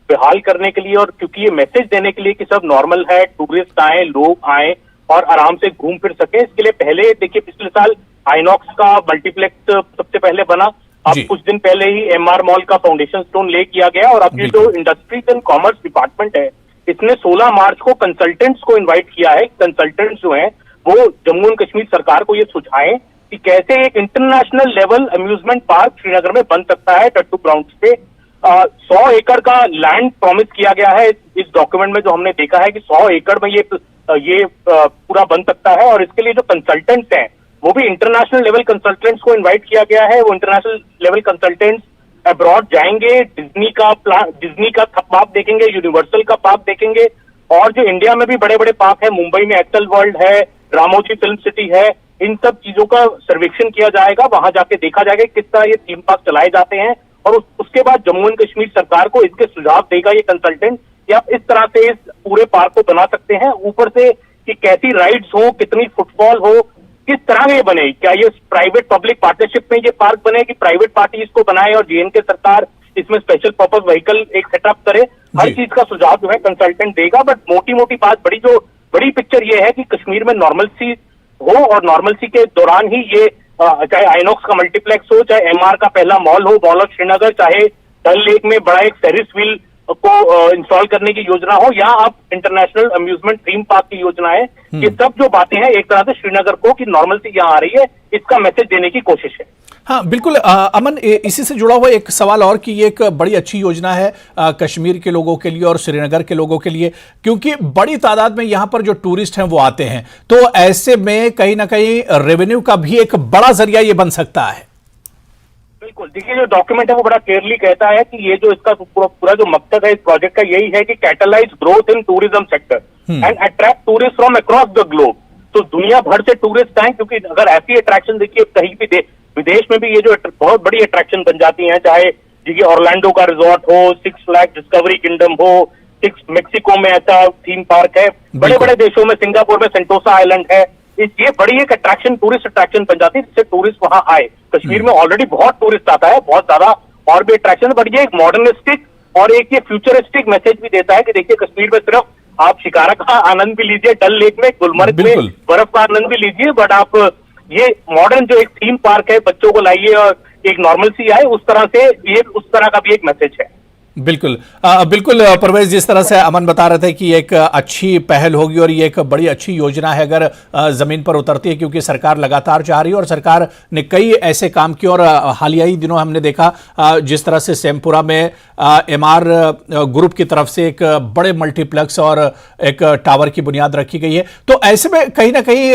F: बहाल करने के लिए और क्योंकि ये मैसेज देने के लिए कि सब नॉर्मल है, टूरिस्ट आए, लोग आए और आराम से घूम फिर सके, इसके लिए पहले देखिए पिछले साल आइनॉक्स का मल्टीप्लेक्स सबसे पहले बना। अब कुछ दिन पहले ही एमआर मॉल का फाउंडेशन स्टोन ले किया गया और अब ये जो इंडस्ट्रीज एंड कॉमर्स डिपार्टमेंट है, इसने 16 मार्च को कंसल्टेंट्स को इन्वाइट किया है। कंसल्टेंट्स जो हैं वो जम्मू एंड कश्मीर सरकार को ये सुझाएं कि कैसे एक international level amusement park Srinagar में बन सकता है। टट्टू ग्राउंड पे 100 एकड़ का लैंड प्रॉमिस किया गया है। इस डॉक्यूमेंट में जो हमने देखा है कि 100 एकड़ में ये पूरा बन सकता है और इसके लिए जो कंसल्टेंट्स हैं वो भी इंटरनेशनल लेवल कंसल्टेंट्स को इन्वाइट किया गया है। वो इंटरनेशनल लेवल कंसल्टेंट्स अब्रॉड जाएंगे, डिज्नी का पार्क देखेंगे, यूनिवर्सल का पार्क देखेंगे और जो इंडिया में भी बड़े बड़े पार्क है, मुंबई में एक्सेल वर्ल्ड है, रामोजी फिल्म सिटी है, इन सब चीजों का सर्वेक्षण किया जाएगा। वहां जाके देखा जाएगा किस तरह ये थीम पार्क चलाए जाते हैं और उसके बाद जम्मू एंड कश्मीर सरकार को इसके सुझाव देगा ये कंसल्टेंट कि आप इस तरह से इस पूरे पार्क को बना सकते हैं। ऊपर से कि कैसी राइड्स हो, कितनी फुटफॉल हो, किस तरह ये बने, क्या ये प्राइवेट पब्लिक पार्टनरशिप में ये पार्क बने कि प्राइवेट पार्टी इसको बनाए और जेएनके सरकार इसमें स्पेशल पर्पस व्हीकल एक सेटअप करे। हर चीज का सुझाव जो है कंसल्टेंट देगा। बट मोटी बात, बड़ी पिक्चर ये है कि कश्मीर में नॉर्मलसी हो और नॉर्मलसी के दौरान ही ये चाहे आइनॉक्स का मल्टीप्लेक्स हो, चाहे एमआर का पहला मॉल हो, मॉल ऑफ श्रीनगर, चाहे डल लेक में बड़ा एक फेरिस व्हील को इंस्टॉल करने की योजना हो, या आप इंटरनेशनल अम्यूजमेंट थीम पार्क की योजना है, ये सब जो बातें हैं एक तरह से श्रीनगर को कि नॉर्मलसी यहाँ आ रही है, इसका मैसेज देने की कोशिश है।
A: हाँ बिल्कुल अमन, इसी से जुड़ा हुआ एक सवाल और कि ये एक बड़ी अच्छी योजना है कश्मीर के लोगों के लिए और श्रीनगर के लोगों के लिए, क्योंकि बड़ी तादाद में यहाँ पर जो टूरिस्ट हैं वो आते हैं, तो ऐसे में कहीं ना कहीं रेवेन्यू का भी एक बड़ा जरिया ये बन सकता है।
F: बिल्कुल, देखिए जो डॉक्यूमेंट है वो बड़ा क्लियरली कहता है कि ये जो इसका पूरा जो मकसद है इस प्रोजेक्ट का यही है कि catalyse growth in tourism sector and attract tourist from across the globe. तो दुनिया भर से टूरिस्ट आए, क्योंकि अगर ऐसी अट्रैक्शन देखिए कहीं भी विदेश में भी ये जो बहुत बड़ी अट्रैक्शन बन जाती है, चाहे देखिए ऑरलैंडो का रिजॉर्ट हो, 6 फ्लैग डिस्कवरी किंगडम हो, 6 मेक्सिको में ऐसा थीम पार्क है, बड़े बड़े देशों में सिंगापुर में सेंटोसा आइलैंड है, ये बड़ी एक अट्रैक्शन, टूरिस्ट अट्रैक्शन बन जाती है जिससे टूरिस्ट वहां आए। कश्मीर में ऑलरेडी बहुत टूरिस्ट आता है, बहुत ज्यादा और भी अट्रैक्शन, बट ये एक मॉडर्निस्टिक और एक ये फ्यूचरिस्टिक मैसेज भी देता है कि देखिए कश्मीर में सिर्फ आप शिकारा का आनंद भी लीजिए, डल लेक में, गुलमर्ग में बर्फ का आनंद भी लीजिए, बट आप ये मॉडर्न जो एक थीम पार्क है बच्चों को लाइए और एक नॉर्मलसी आए, उस तरह से ये उस तरह का भी एक मैसेज है।
A: बिल्कुल बिल्कुल परवेज, जिस तरह से अमन बता रहे थे कि एक अच्छी पहल होगी और ये एक बड़ी अच्छी योजना है अगर जमीन पर उतरती है, क्योंकि सरकार लगातार चाह रही है और सरकार ने कई ऐसे काम किए और हालिया ही दिनों हमने देखा जिस तरह से सेमपुरा में एमआर ग्रुप की तरफ से एक बड़े मल्टीप्लेक्स और एक टावर की बुनियाद रखी गई है। तो ऐसे में कहीं ना कहीं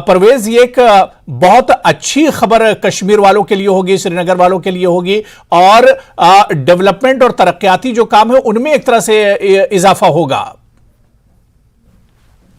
A: परवेज ये एक बहुत अच्छी खबर कश्मीर वालों के लिए होगी, श्रीनगर वालों के लिए होगी, और डेवलपमेंट और तरक्याती जो काम है उनमें एक तरह से इजाफा होगा।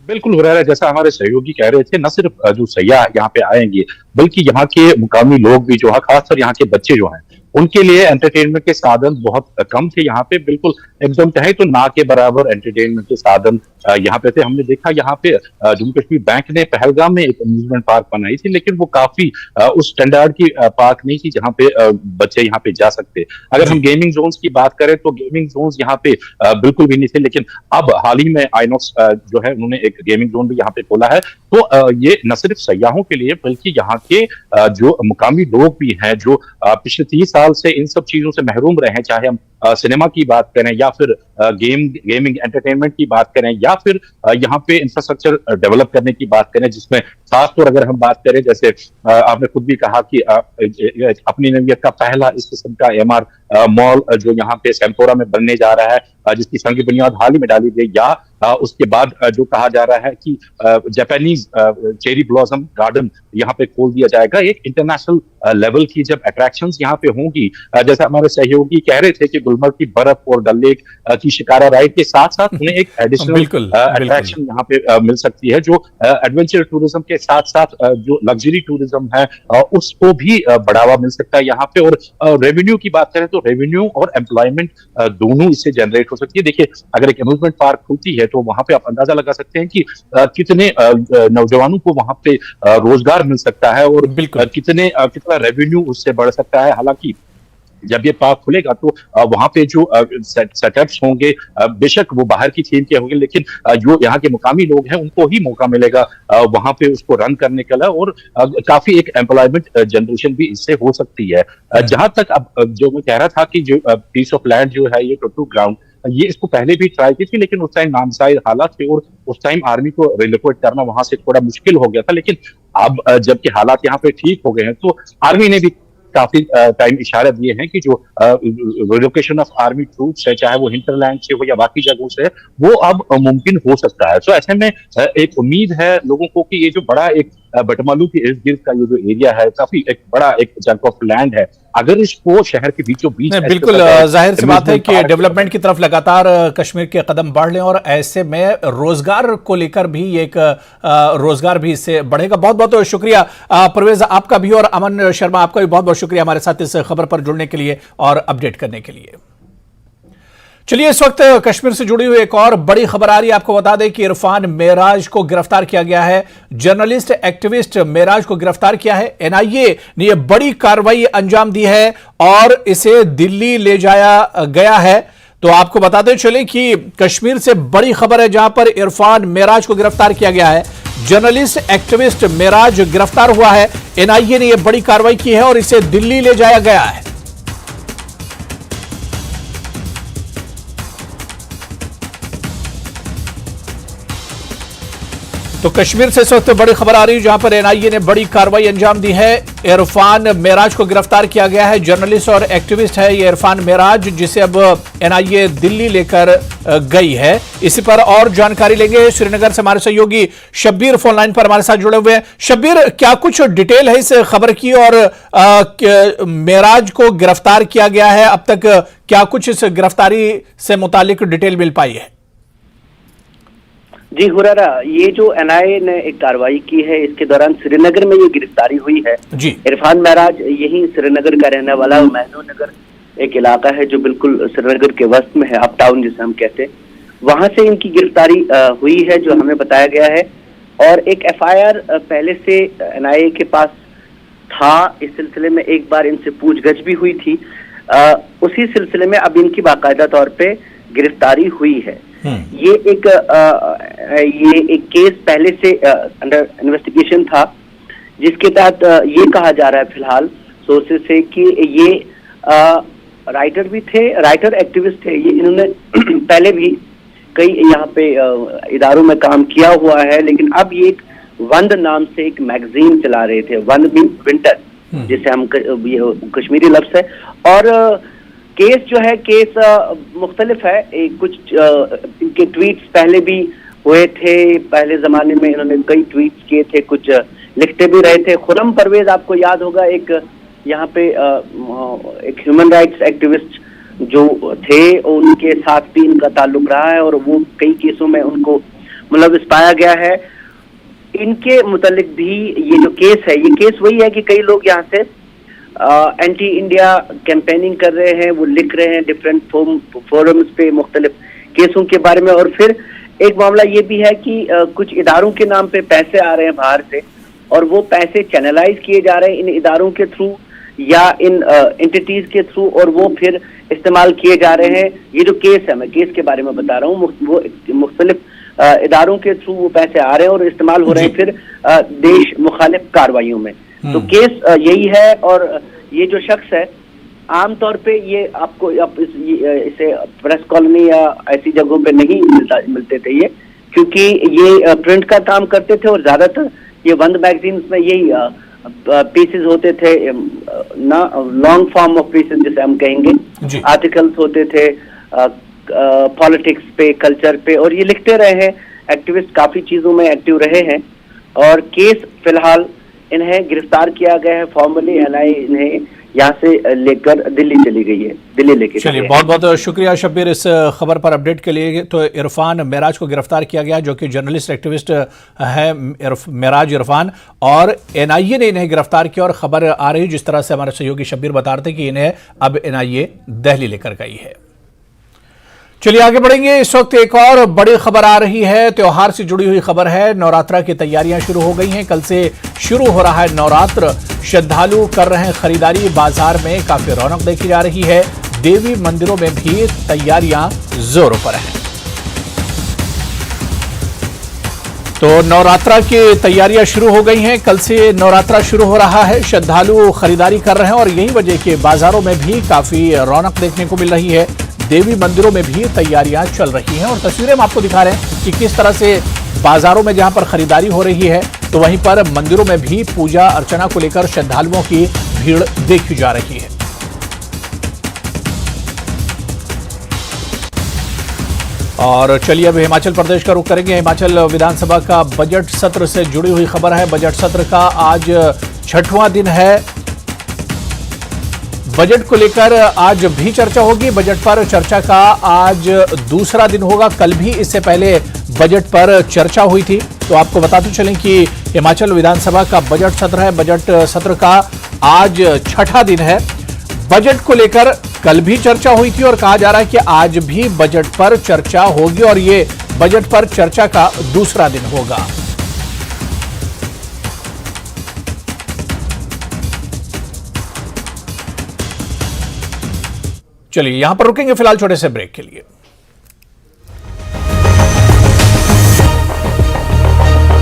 E: बिल्कुल हो रहा है, जैसा हमारे सहयोगी कह रहे थे, न सिर्फ जो सयाह यहाँ पे आएंगे बल्कि यहाँ के मुकामी लोग भी जो है, खासकर यहाँ के बच्चे जो हैं, उनके लिए एंटरटेनमेंट के साधन बहुत कम थे यहाँ पे। बिल्कुल एकदम कहें तो ना के बराबर एंटरटेनमेंट के साधन यहाँ पे थे। हमने देखा यहाँ पे जम्मू कश्मीर बैंक ने पहलगाम में एक अम्यूजमेंट पार्क बनाई थी, लेकिन वो काफी उस स्टैंडर्ड की पार्क नहीं थी जहाँ पे बच्चे यहाँ पे जा सकते। अगर हम गेमिंग जोन्स की बात करें तो गेमिंग जोन्स यहाँ पे बिल्कुल भी नहीं थे, लेकिन अब हाल ही में आइनॉक्स जो है उन्होंने एक गेमिंग जोन भी यहाँ पे खोला है। तो ये न सिर्फ सयाहों के लिए बल्कि यहाँ के जो मुकामी लोग भी हैं जो पिछले 30 साल से इन सब चीजों से महरूम रहे हैं, चाहे हम सिनेमा की बात करें या फिर गेमिंग एंटरटेनमेंट की बात करें या फिर यहाँ पे इंफ्रास्ट्रक्चर डेवलप करने की बात करें, जिसमें खासतौर अगर हम बात करें, जैसे आपने खुद भी कहा कि अपनी नवीयत का पहला इस किस्म का एमआर मॉल जो यहाँ पे सेम्पोरा में बनने जा रहा है, जिसकी संग बुनियाद हाल ही में डाली गई, या उसके बाद जो कहा जा रहा है कि जापानीज चेरी ब्लॉसम गार्डन यहाँ पे खोल दिया जाएगा। एक इंटरनेशनल लेवल की जब अट्रैक्शंस यहाँ पे होंगी, जैसा हमारे सहयोगी कह रहे थे कि गुलमर्ग की बर्फ और डल लेक की शिकारा राइड के साथ साथ उन्हें एक एडिशनल अट्रैक्शन यहाँ पे मिल सकती है, जो एडवेंचर टूरिज्म के साथ साथ जो लग्जरी टूरिज्म है उसको भी बढ़ावा मिल सकता है यहाँ पे। और रेवेन्यू की बात करें तो रेवेन्यू और एम्प्लॉयमेंट दोनों इससे जनरेट हो सकती है। देखिए, अगर एक अम्यूजमेंट पार्क खुलती है तो वहां पे आप अंदाजा लगा सकते हैं कि कितने नौजवानों को वहां पे रोजगार मिल सकता है और कितना रेवेन्यू उससे बढ़ सकता है। हालांकि जब ये पार्क खुलेगा तो वहां पे जो सेटअप्स होंगे बेशक वो बाहर की थीम के होंगे, लेकिन जो यहाँ के मुकामी लोग हैं उनको ही मौका मिलेगा वहां पे उसको रन करने के लिए, और काफी एक एम्प्लॉयमेंट जनरेशन भी इससे हो सकती है। जहां तक अब जो मैं कह रहा था कि जो पीस ऑफ लैंड जो है, ये टोटू ग्राउंड, ये इसको पहले भी ट्राई की थी, लेकिन उस टाइम नामसाइज हालात थे और उस टाइम आर्मी को रिलोकेट करना वहां से थोड़ा मुश्किल हो गया था। लेकिन अब जबकि हालात यहाँ पे ठीक हो गए हैं तो आर्मी ने भी काफी टाइम इशारा दिए हैं कि जो रिलोकेशन ऑफ आर्मी ट्रूप्स है, चाहे वो हिंटरलैंड से हो या बाकी जगहों से, वो अब मुमकिन हो सकता है। तो ऐसे में एक उम्मीद है लोगों को कि ये जो बड़ा एक बटमालू के इर्द गिर्द का ये जो एरिया है, काफी एक बड़ा एक चंक ऑफ लैंड है, अगर इसको शहर के बीचों बीच
A: बिल्कुल जाहिर सी बात है कि डेवलपमेंट की तरफ लगातार कश्मीर के कदम बढ़ रहे हैं और ऐसे में रोजगार को लेकर भी एक रोजगार भी इससे बढ़ेगा। बहुत बहुत शुक्रिया परवेज आपका भी, और अमन शर्मा आपका भी बहुत बहुत शुक्रिया हमारे साथ इस खबर पर जुड़ने के लिए और अपडेट करने के लिए। चलिए, इस वक्त कश्मीर से जुड़ी हुई एक और बड़ी खबर आ रही है। आपको बता दें कि इरफान मेराज को गिरफ्तार किया गया है। जर्नलिस्ट एक्टिविस्ट मेराज को गिरफ्तार किया है। एनआईए ने यह बड़ी कार्रवाई अंजाम दी है और इसे दिल्ली ले जाया गया है। तो आपको बताते चले कि कश्मीर से बड़ी खबर है जहां पर इरफान मेराज को गिरफ्तार किया गया है। जर्नलिस्ट एक्टिविस्ट मेराज गिरफ्तार हुआ है। एनआईए ने यह बड़ी कार्रवाई की है और इसे दिल्ली ले जाया गया है। तो कश्मीर से इस वक्त बड़ी खबर आ रही है जहां पर एनआईए ने बड़ी कार्रवाई अंजाम दी है। इरफान मेराज को गिरफ्तार किया गया है। जर्नलिस्ट और एक्टिविस्ट है ये इरफान मेराज, जिसे अब एनआईए दिल्ली लेकर गई है। इसी पर और जानकारी लेंगे श्रीनगर से हमारे सहयोगी शब्बीर फोन लाइन पर हमारे साथ जुड़े हुए हैं। शब्बीर, क्या कुछ डिटेल है इस खबर की और मेराज को गिरफ्तार किया गया है, अब तक क्या कुछ इस गिरफ्तारी से मुतालिक डिटेल मिल पाई है?
G: जी हुरारा, ये जो एनआईए ने एक कार्रवाई की है, इसके दौरान श्रीनगर में ये गिरफ्तारी हुई है जी। इरफान मेराज यही श्रीनगर का रहने वाला, महनू नगर एक इलाका है जो बिल्कुल श्रीनगर के वस्त में है, अप टाउन जिसे हम कहते हैं, वहां से इनकी गिरफ्तारी हुई है जो हमें बताया गया है। और एक एफआईआर पहले से एनआईए के पास था। इस सिलसिले में एक बार इनसे पूछगछ भी हुई थी। उसी सिलसिले में अब इनकी बाकायदा तौर पे गिरफ्तारी हुई है। ये एक केस पहले से अंडर इन्वेस्टिगेशन था, जिसके तहत ये कहा जा रहा है फिलहाल सोर्सेज से कि ये राइटर भी थे, राइटर एक्टिविस्ट थे। ये इन्होंने पहले भी कई यहाँ पे इदारों में काम किया हुआ है, लेकिन अब ये एक वंद नाम से एक मैगजीन चला रहे थे। वंद मीन विंटर, जिसे हम कश्मीरी लफ्ज है। और केस जो है, केस मुख्तलिफ है। कुछ इनके ट्वीट्स पहले भी हुए थे, पहले जमाने में इन्होंने कई ट्वीट्स किए थे कुछ लिखते भी रहे थे। खुर्रम परवेज आपको याद होगा, एक यहाँ पे एक ह्यूमन राइट्स एक्टिविस्ट जो थे, उनके साथ भी इनका ताल्लुक रहा है और वो कई केसों में उनको मुलविस पाया गया है। इनके मुतालिक भी ये जो केस है, ये केस वही है कि कई लोग यहाँ से एंटी इंडिया कैंपेनिंग कर रहे हैं, वो लिख रहे हैं डिफरेंट फोरम्स पे मुख्तलिफ केसों के बारे में। और फिर एक मामला ये भी है कि कुछ इदारों के नाम पे पैसे आ रहे हैं बाहर से और वो पैसे चैनलाइज किए जा रहे हैं इन इदारों के थ्रू या इन एंटिटीज के थ्रू, और वो फिर इस्तेमाल किए जा रहे हैं। ये जो केस है, मैं केस के बारे में बता रहा हूँ, वो मुख्तलिफ इदारों के थ्रू वो पैसे आ रहे हैं और इस्तेमाल हो रहे हैं फिर देश मुखालिफ कार्रवाइयों में। तो केस यही है। और ये जो शख्स है, आमतौर पे ये आपको इसे प्रेस कॉलोनी या ऐसी जगहों पे नहीं मिलते थे ये, क्योंकि ये प्रिंट का काम करते थे और ज्यादातर ये वंद मैगजीन्स में यही पीसेस होते थे, ना लॉन्ग फॉर्म ऑफ पीसेस जिसे हम कहेंगे, आर्टिकल्स होते थे पॉलिटिक्स पे, कल्चर पे, और ये लिखते रहे हैं। एक्टिविस्ट काफी चीजों में एक्टिव रहे हैं और केस फिलहाल इन्हें गिरफ्तार किया गया है फॉर्मली। एनआईए इन्हें यहाँ से लेकर दिल्ली चली गई है, दिल्ली लेके
A: चलिए। बहुत बहुत शुक्रिया शब्बीर इस खबर पर अपडेट के लिए। तो इरफान मेराज को गिरफ्तार किया गया, जो कि जर्नलिस्ट एक्टिविस्ट है मेराज इरफान, और एनआईए ने इन्हें गिरफ्तार किया। और खबर आ रही जिस तरह से हमारे सहयोगी शब्बीर बता रहे थे कि इन्हें अब एनआईए दिल्ली लेकर गई है। चलिए आगे बढ़ेंगे। इस वक्त एक और बड़ी खबर आ रही है, त्योहार से जुड़ी हुई खबर है। नवरात्रा की तैयारियां शुरू हो गई हैं, कल से शुरू हो रहा है नवरात्र। श्रद्धालु कर रहे हैं खरीदारी, बाजार में काफी रौनक देखी जा रही है। देवी मंदिरों में भी तैयारियां जोरों पर हैं। तो नवरात्रा की तैयारियां शुरू हो गई हैं, कल से नवरात्रा शुरू हो रहा है। श्रद्धालु खरीदारी कर रहे हैं और यही वजह के बाजारों में भी काफी रौनक देखने को मिल रही है। देवी मंदिरों में भी तैयारियां चल रही हैं और तस्वीरें हम आपको दिखा रहे हैं कि किस तरह से बाजारों में जहां पर खरीदारी हो रही है, तो वहीं पर मंदिरों में भी पूजा अर्चना को लेकर श्रद्धालुओं की भीड़ देखी जा रही है। और चलिए अब हिमाचल प्रदेश का रुख करेंगे। हिमाचल विधानसभा का बजट सत्र से जुड़ी हुई खबर है। बजट सत्र का आज 6वां दिन है। बजट को लेकर आज भी चर्चा होगी। बजट पर चर्चा का आज दूसरा दिन होगा। कल भी इससे पहले बजट पर चर्चा हुई थी। तो आपको बताते चलें कि हिमाचल विधानसभा का बजट सत्र है। बजट सत्र का आज 6वां दिन है। बजट को लेकर कल भी चर्चा हुई थी और कहा जा रहा है कि आज भी बजट पर चर्चा होगी और ये बजट पर चर्चा का दूसरा दिन होगा। चलिए यहां पर रुकेंगे फिलहाल छोटे से ब्रेक के लिए।